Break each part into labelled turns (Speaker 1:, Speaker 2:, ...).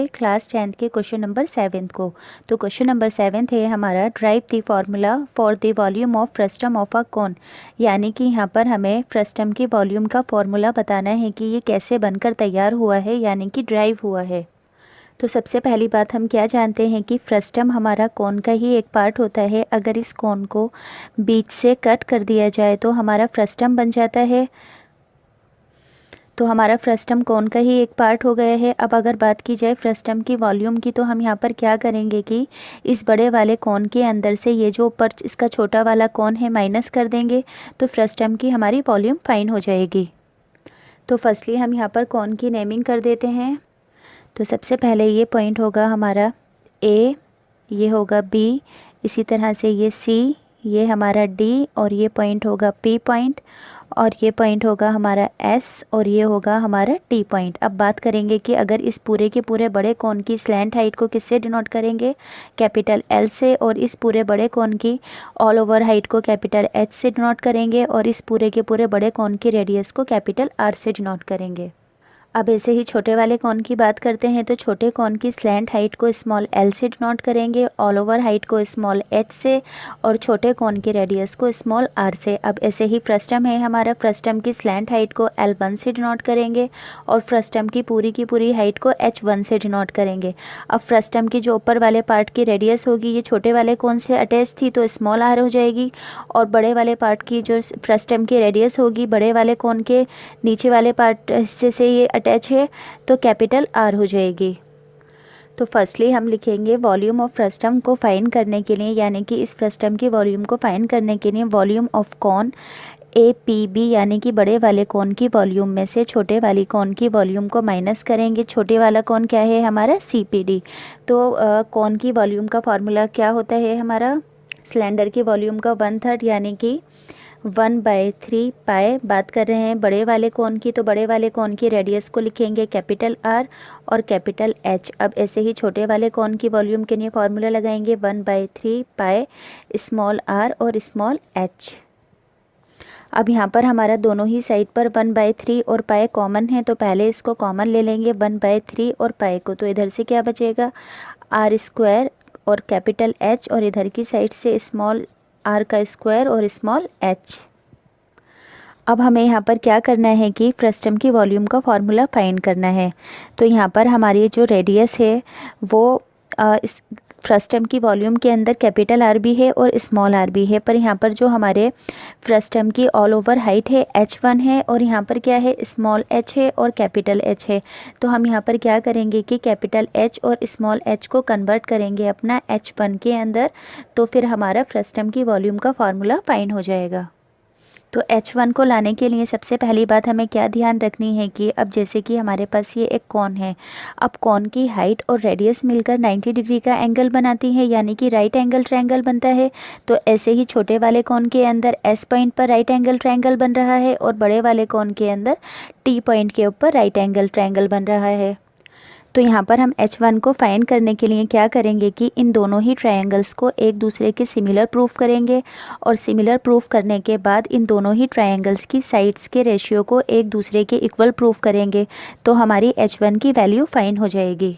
Speaker 1: Class 10th के question number 7 को। तो क्वेश्चन नंबर 7 है हमारा, drive the formula for the volume of frustum of a cone. यानी कि यहाँ पर हमें फ्रस्टम के वॉल्यूम का फॉर्मूला बताना है कि ये कैसे बनकर तैयार हुआ है, यानी कि ड्राइव हुआ है। तो सबसे पहली बात हम क्या जानते हैं कि फ्रस्टम हमारा कोन का ही एक पार्ट होता है। अगर इस कोन को बीच से कट कर दिया जाए तो हमारा फ्रस्टम बन जाता है। तो हमारा फ्रस्टम कोन का ही एक पार्ट हो गया है। अब अगर बात की जाए फ्रस्टम की वॉल्यूम की, तो हम यहाँ पर क्या करेंगे कि इस बड़े वाले कोन के अंदर से ये जो ऊपर इसका छोटा वाला कोन है माइनस कर देंगे, तो फ्रस्टम की हमारी वॉल्यूम फाइन हो जाएगी। तो फर्स्टली हम यहाँ पर कोन की नेमिंग कर देते हैं। तो सबसे पहले ये पॉइंट होगा हमारा ए, ये होगा बी, इसी तरह से ये सी, ये हमारा डी, और ये पॉइंट होगा पी पॉइंट, और ये पॉइंट होगा हमारा एस, और ये होगा हमारा टी पॉइंट। अब बात करेंगे कि अगर इस पूरे के पूरे बड़े कोन की स्लैंट हाइट को किससे डिनोट करेंगे, कैपिटल एल से, और इस पूरे बड़े कोन की ऑल ओवर हाइट को कैपिटल एच से डिनोट करेंगे, और इस पूरे के पूरे बड़े कोन की रेडियस को कैपिटल आर से डिनोट करेंगे। अब ऐसे ही छोटे वाले कोन की बात करते हैं। तो छोटे कोन की स्लैंट हाइट को स्मॉल एल से डिनोट करेंगे, ऑल ओवर हाइट को स्मॉल एच से, और छोटे कोन की रेडियस को स्मॉल आर से। अब ऐसे ही फ्रस्टम है हमारा, फ्रस्टम की स्लैंट हाइट को L1 से डिनोट करेंगे, और फ्रस्टम की पूरी हाइट को H1 से डिनोट करेंगे। अब फ्रस्टम की जो ऊपर वाले पार्ट की रेडियस होगी, ये छोटे वाले कोन से अटैच थी तो स्मॉल आर हो जाएगी, और बड़े वाले पार्ट की जो फ्रस्टम की रेडियस होगी बड़े वाले कोन के नीचे वाले पार्ट हिस्से से ये अटैच है तो कैपिटल आर हो जाएगी। तो फर्स्टली हम लिखेंगे वॉल्यूम ऑफ फ्रस्टम को फाइंड करने के लिए, यानी कि इस फ्रस्टम की वॉल्यूम को फाइंड करने के लिए volume of cone A P B, यानी कि बड़े वाले कोन की वॉल्यूम में से छोटे वाली कोन की वॉल्यूम को माइनस करेंगे। छोटे वाला कोन क्या है हमारा, सी पी डी। तो कोन की वॉल्यूम का फार्मूला क्या होता है हमारा, सिलेंडर की वॉल्यूम का 1/3 यानी कि 1/3 पाई। बात कर रहे हैं बड़े वाले कोन की, तो बड़े वाले कोन की रेडियस को लिखेंगे कैपिटल आर और कैपिटल एच। अब ऐसे ही छोटे वाले कोन की वॉल्यूम के लिए फॉर्मूला लगाएंगे 1/3 पाई स्मॉल आर और स्मॉल एच। अब यहाँ पर हमारा दोनों ही साइड पर 1/3 और पाई कॉमन है, तो पहले इसको कॉमन ले लेंगे 1/3 और पाई को। तो इधर से क्या बचेगा, आर स्क्वायर और कैपिटल एच, और इधर की साइड से स्मॉल आर का स्क्वायर और स्मॉल एच। अब हमें यहाँ पर क्या करना है कि फ्रस्टम की वॉल्यूम का फॉर्मूला फाइंड करना है। तो यहाँ पर हमारी जो रेडियस है वो इस फ्रस्टम की वॉल्यूम के अंदर कैपिटल आर भी है और स्मॉल आर भी है, पर यहाँ पर जो हमारे फ्रस्टम की ऑल ओवर हाइट है H1 है, और यहाँ पर क्या है स्मॉल h है और कैपिटल H है। तो हम यहाँ पर क्या करेंगे कि कैपिटल H और स्मॉल h को कन्वर्ट करेंगे अपना H1 के अंदर, तो फिर हमारा फ्रस्टम की वॉल्यूम का फार्मूला फाइंड हो जाएगा। तो H1 को लाने के लिए सबसे पहली बात हमें क्या ध्यान रखनी है कि अब जैसे कि हमारे पास ये एक कोन है, अब कोन की हाइट और रेडियस मिलकर 90 डिग्री का एंगल बनाती है, यानी कि राइट एंगल ट्रायंगल बनता है। तो ऐसे ही छोटे वाले कोन के अंदर S पॉइंट पर राइट एंगल ट्रायंगल बन रहा है, और बड़े वाले कोन के अंदर T पॉइंट के ऊपर राइट एंगल ट्रायंगल बन रहा है। तो यहाँ पर हम H1 को फाइंड करने के लिए क्या करेंगे कि इन दोनों ही ट्रायंगल्स को एक दूसरे के सिमिलर प्रूफ करेंगे, और सिमिलर प्रूफ करने के बाद इन दोनों ही ट्रायंगल्स की साइड्स के रेशियो को एक दूसरे के इक्वल प्रूफ करेंगे, तो हमारी H1 की वैल्यू फाइंड हो जाएगी।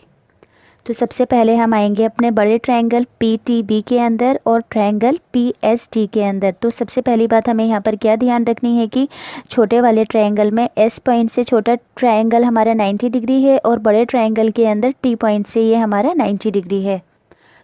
Speaker 1: तो सबसे पहले हम आएंगे अपने बड़े ट्रायंगल PTB के अंदर और ट्रायंगल PST के अंदर। तो सबसे पहली बात हमें यहाँ पर क्या ध्यान रखनी है कि छोटे वाले ट्रायंगल में S पॉइंट से छोटा ट्रायंगल हमारा 90 डिग्री है, और बड़े ट्रायंगल के अंदर T पॉइंट से ये हमारा 90 डिग्री है।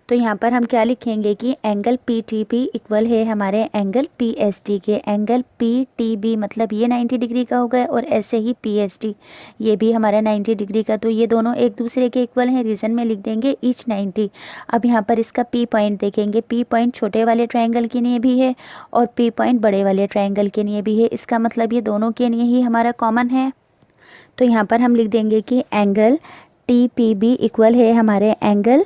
Speaker 1: तो यहाँ पर हम क्या लिखेंगे कि एंगल PTP इक्वल है हमारे एंगल PST के। एंगल PTB मतलब ये 90 डिग्री का हो गया, और ऐसे ही PST ये भी हमारा 90 डिग्री का। तो ये दोनों एक दूसरे के इक्वल हैं, रीज़न में लिख देंगे ईच 90। अब यहाँ पर इसका P पॉइंट देखेंगे, P पॉइंट छोटे वाले ट्रायंगल के लिए भी है और P पॉइंट बड़े वाले ट्रायंगल के लिए भी है। इसका मतलब ये दोनों के लिए ही हमारा कॉमन है। तो यहाँ पर हम लिख देंगे कि एंगल TPB इक्वल है हमारे एंगल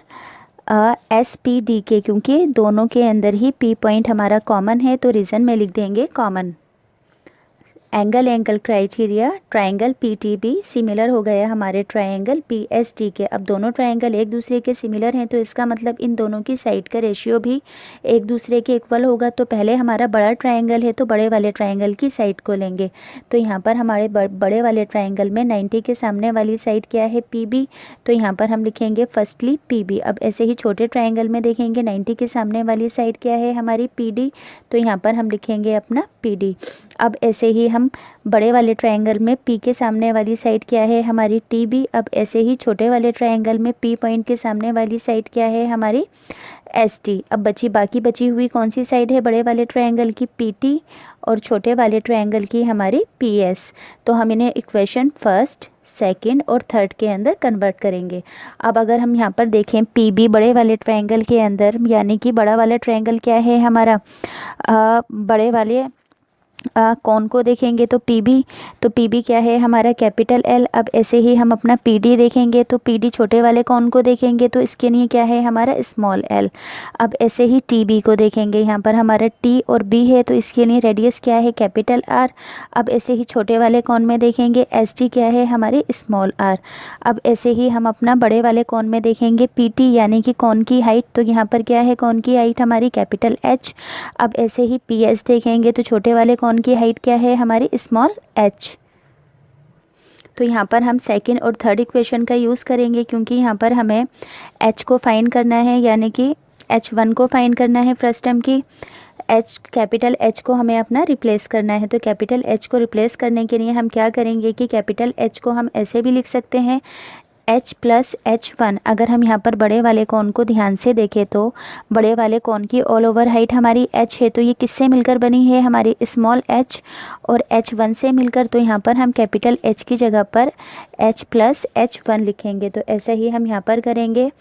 Speaker 1: SPD के, क्योंकि दोनों के अंदर ही P पॉइंट हमारा कॉमन है, तो रीज़न में लिख देंगे common. Angle criteria triangle PTB similar हो गया हमारे ट्रायंगल पीएसटी के। अब दोनों ट्रायंगल एक दूसरे के सिमिलर हैं तो इसका मतलब इन दोनों की साइड का रेशियो भी एक दूसरे के इक्वल होगा। तो पहले हमारा बड़ा ट्रायंगल है तो बड़े वाले ट्रायंगल की साइड को लेंगे। तो यहाँ पर हमारे बड़े वाले ट्रायंगल में 90 के सामने वाली साइड क्या है, पीबी, तो यहाँ पर हम लिखेंगे फर्स्टली पीबी। अब ऐसे ही छोटे ट्रायंगल में देखेंगे 90 के सामने वाली साइड क्या है हमारी, पीडी, तो यहाँ पर हम लिखेंगे अपना पीडी। अब ऐसे ही हम बड़े वाले ट्रायंगल में पी के सामने वाली साइड क्या है हमारी, टीबी। अब ऐसे ही छोटे वाले ट्रायंगल में पी पॉइंट के सामने वाली साइड क्या है हमारी, एसटी। अब बाकी बची हुई कौन सी साइड है बड़े वाले ट्रायंगल की, पीटी, और छोटे वाले ट्रायंगल की हमारी पीएस। तो हम इन्हें इक्वेशन फर्स्ट, सेकंड और थर्ड के अंदर कन्वर्ट करेंगे। अब अगर हम यहाँ पर देखें पीबी बड़े वाले ट्रायंगल के अंदर, यानी कि बड़ा वाला ट्रायंगल क्या है हमारा, बड़े वाले कौन को देखेंगे तो पीबी क्या है हमारा, कैपिटल एल। अब ऐसे ही हम अपना पीडी देखेंगे तो पीडी छोटे वाले कौन को देखेंगे तो इसके लिए क्या है हमारा, स्मॉल एल। अब ऐसे ही टीबी को देखेंगे, यहाँ पर हमारा टी और बी है तो इसके लिए रेडियस क्या है, कैपिटल आर। अब ऐसे ही छोटे वाले कौन में देखेंगे, एस टी क्या है हमारी, स्मॉल आर। अब ऐसे ही हम अपना बड़े वाले कौन में देखेंगे, पीटी, यानी कि कौन की हाइट, तो यहाँ पर क्या है कौन की हाइट हमारी, कैपिटल एच। अब ऐसे ही पीएस देखेंगे तो छोटे वाले कौन की हाइट क्या है हमारी, स्मॉल एच। तो यहाँ पर हम सेकंड और थर्ड इक्वेशन का यूज़ करेंगे क्योंकि यहाँ पर हमें एच को फाइंड करना है, यानी कि H1 को फाइंड करना है फर्स्ट टर्म की। कैपिटल एच को हमें अपना रिप्लेस करना है। तो कैपिटल एच को रिप्लेस करने के लिए हम क्या करेंगे कि कैपिटल एच को हम ऐसे भी लिख सकते हैं, H प्लस H1। अगर हम यहाँ पर बड़े वाले कौन को ध्यान से देखें तो बड़े वाले कौन की ऑल ओवर हाइट हमारी H है, तो ये किससे मिलकर बनी है हमारी, स्मॉल h और H1 से मिलकर। तो यहाँ पर हम कैपिटल H की जगह पर H प्लस H1 लिखेंगे। तो ऐसा ही हम यहाँ पर करेंगे,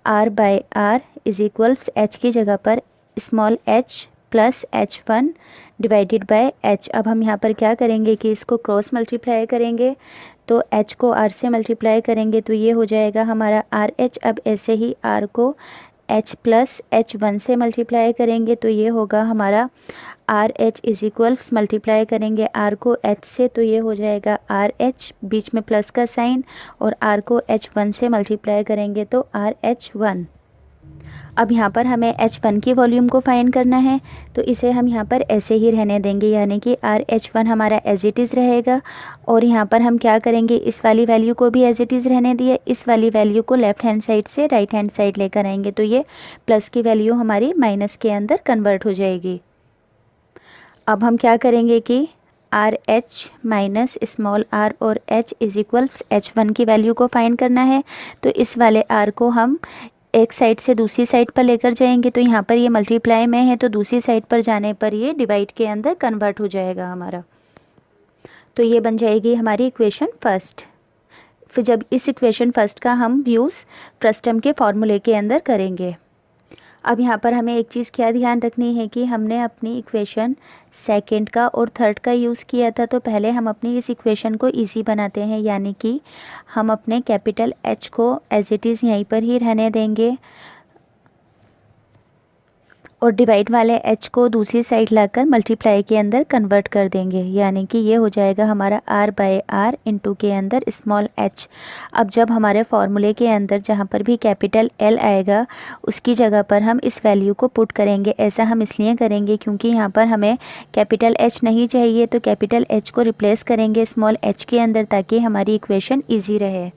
Speaker 1: R by R is equals H की जगह पर small h plus H1 divided by H। अब हम यहाँ पर क्या करेंगे कि इसको क्रॉस मल्टीप्लाई करेंगे, तो H को R से मल्टीप्लाई करेंगे तो ये हो जाएगा हमारा RH। अब ऐसे ही R को H प्लस H1 से मल्टीप्लाई करेंगे तो ये होगा हमारा RH इज इक्वल्स, मल्टीप्लाई करेंगे R को H से तो ये हो जाएगा RH, बीच में प्लस का साइन, और R को H1 से मल्टीप्लाई करेंगे तो RH1। अब यहाँ पर हमें H1 की वॉल्यूम को फाइंड करना है तो इसे हम यहाँ पर ऐसे ही रहने देंगे, यानी कि RH1 हमारा एज इट इज़ रहेगा। और यहाँ पर हम क्या करेंगे, इस वाली वैल्यू को भी एज इट इज़ रहने दिए, इस वाली वैल्यू को लेफ़्ट हैंड साइड से राइट हैंड साइड लेकर आएंगे तो ये प्लस की वैल्यू हमारी माइनस के अंदर कन्वर्ट हो जाएगी। अब हम क्या करेंगे कि RH माइनस स्मॉल r और H इज इक्वल्स H1 की वैल्यू को फाइंड करना है। तो इस वाले r को हम एक साइड से दूसरी साइड पर लेकर जाएंगे, तो यहाँ पर ये मल्टीप्लाई में है तो दूसरी साइड पर जाने पर ये डिवाइड के अंदर कन्वर्ट हो जाएगा हमारा। तो ये बन जाएगी हमारी इक्वेशन फर्स्ट। फिर जब इस इक्वेशन फर्स्ट का हम यूज़ फर्स्ट टर्म के फॉर्मूले के अंदर करेंगे। अब यहाँ पर हमें एक चीज़ क्या ध्यान रखनी है कि हमने अपनी इक्वेशन सेकंड का और थर्ड का यूज़ किया था, तो पहले हम अपनी इस इक्वेशन को इजी बनाते हैं, यानी कि हम अपने कैपिटल H को एज इट इज़ यहीं पर ही रहने देंगे और डिवाइड वाले H को दूसरी साइड लाकर मल्टीप्लाई के अंदर कन्वर्ट कर देंगे, यानी कि ये हो जाएगा हमारा R बाय R इंटू के अंदर स्मॉल h। अब जब हमारे फॉर्मूले के अंदर जहाँ पर भी कैपिटल L आएगा उसकी जगह पर हम इस वैल्यू को पुट करेंगे। ऐसा हम इसलिए करेंगे क्योंकि यहाँ पर हमें कैपिटल H नहीं चाहिए, तो कैपिटल H को रिप्लेस करेंगे स्मॉल h के अंदर ताकि हमारी इक्वेशन ईजी रहे।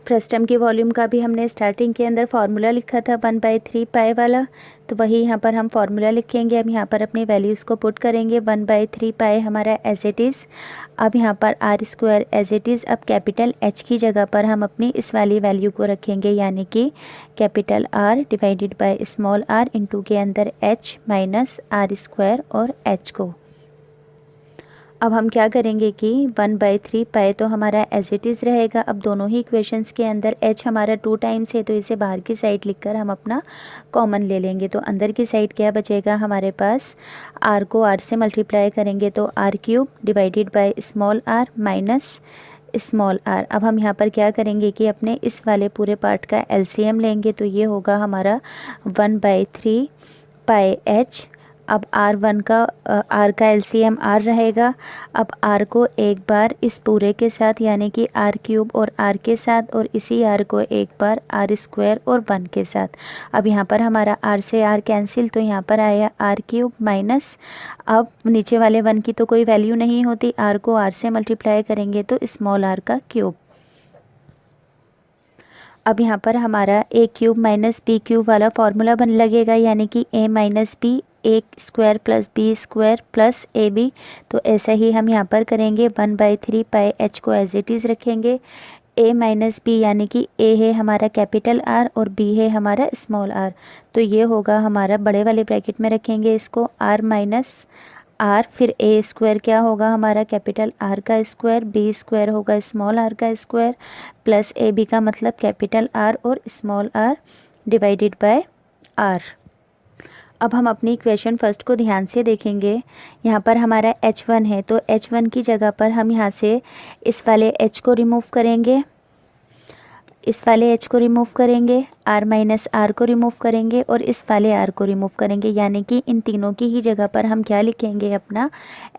Speaker 1: फर्स्ट टर्म की वॉल्यूम का भी हमने स्टार्टिंग के अंदर फार्मूला लिखा था 1/3 पाई वाला, तो वही यहाँ पर हम फार्मूला लिखेंगे। अब यहाँ पर अपनी वैल्यूज़ को पुट करेंगे, 1/3 पाई हमारा एज इट इज़। अब यहाँ पर R square as it is. अब कैपिटल H की जगह पर हम अपनी इस वाली वैल्यू को रखेंगे, यानी कि capital R divided by small r into के अंदर H माइनस R स्क्वायर और H को। अब हम क्या करेंगे कि 1/3 पाई तो हमारा एज इट इज़ रहेगा। अब दोनों ही इक्वेशंस के अंदर H हमारा 2 टाइम्स है तो इसे बाहर की साइड लिखकर हम अपना कॉमन ले लेंगे। तो अंदर की साइड क्या बचेगा हमारे पास, R को R से मल्टीप्लाई करेंगे तो R³ divided by small r minus small r। अब हम यहाँ पर क्या करेंगे कि अपने इस वाले पूरे पार्ट का LCM लेंगे, तो ये होगा हमारा 1/3 पाई H अब R का LCM R रहेगा। अब R को एक बार इस पूरे के साथ यानी कि R क्यूब और R के साथ, और इसी R को एक बार R स्क्वायर और 1 के साथ। अब यहाँ पर हमारा R से R कैंसिल, तो यहाँ पर आया R क्यूब माइनस, अब नीचे वाले 1 की तो कोई वैल्यू नहीं होती, R को R से मल्टीप्लाई करेंगे तो स्मॉल r का क्यूब। अब यहाँ पर हमारा a cube minus B cube वाला फॉर्मूला बन लगेगा, यानी कि a minus B, A square plus B square plus A B. तो ऐसा ही हम यहाँ पर करेंगे, 1/3 पाई h को एज इट इज़ रखेंगे। a माइनस बी यानी कि a है हमारा कैपिटल R और b है हमारा स्मॉल r, तो ये होगा हमारा, बड़े वाले ब्रैकेट में रखेंगे इसको, r माइनस r, फिर a स्क्वायर क्या होगा हमारा कैपिटल R का स्क्वायर, b स्क्वायर होगा स्मॉल r का स्क्वायर, प्लस ए बी का मतलब कैपिटल R और small r divided by r। अब हम अपनी इक्वेशन फर्स्ट को ध्यान से देखेंगे। यहाँ पर हमारा h1 है, तो h1 की जगह पर हम यहाँ से इस वाले h को रिमूव करेंगे, इस वाले h को रिमूव करेंगे, r माइनस r को रिमूव करेंगे और इस वाले r को रिमूव करेंगे, यानी कि इन तीनों की ही जगह पर हम क्या लिखेंगे, अपना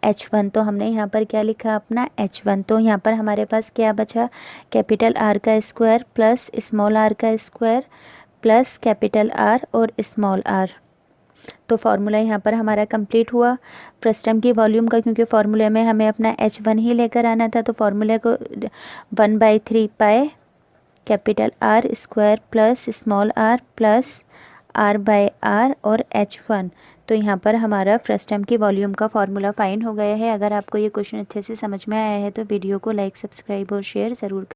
Speaker 1: h1। तो हमने यहाँ पर क्या लिखा, अपना h1। तो यहाँ पर हमारे पास क्या बचा, कैपिटल R का स्क्वायर प्लस स्मॉल r का स्क्वायर प्लस कैपिटल R और स्मॉल r। तो फार्मूला यहाँ पर हमारा कंप्लीट हुआ फ्रस्टम की वॉल्यूम का, क्योंकि फार्मूले में हमें अपना h1 ही लेकर आना था। तो फार्मूले को 1/3 पाए capital R square plus small r plus R/r और h1। तो यहाँ पर हमारा फ्रस्टम की वॉल्यूम का फार्मूला फाइंड हो गया है। अगर आपको ये क्वेश्चन अच्छे से समझ में आया है तो वीडियो को लाइक, सब्सक्राइब और शेयर ज़रूर करें।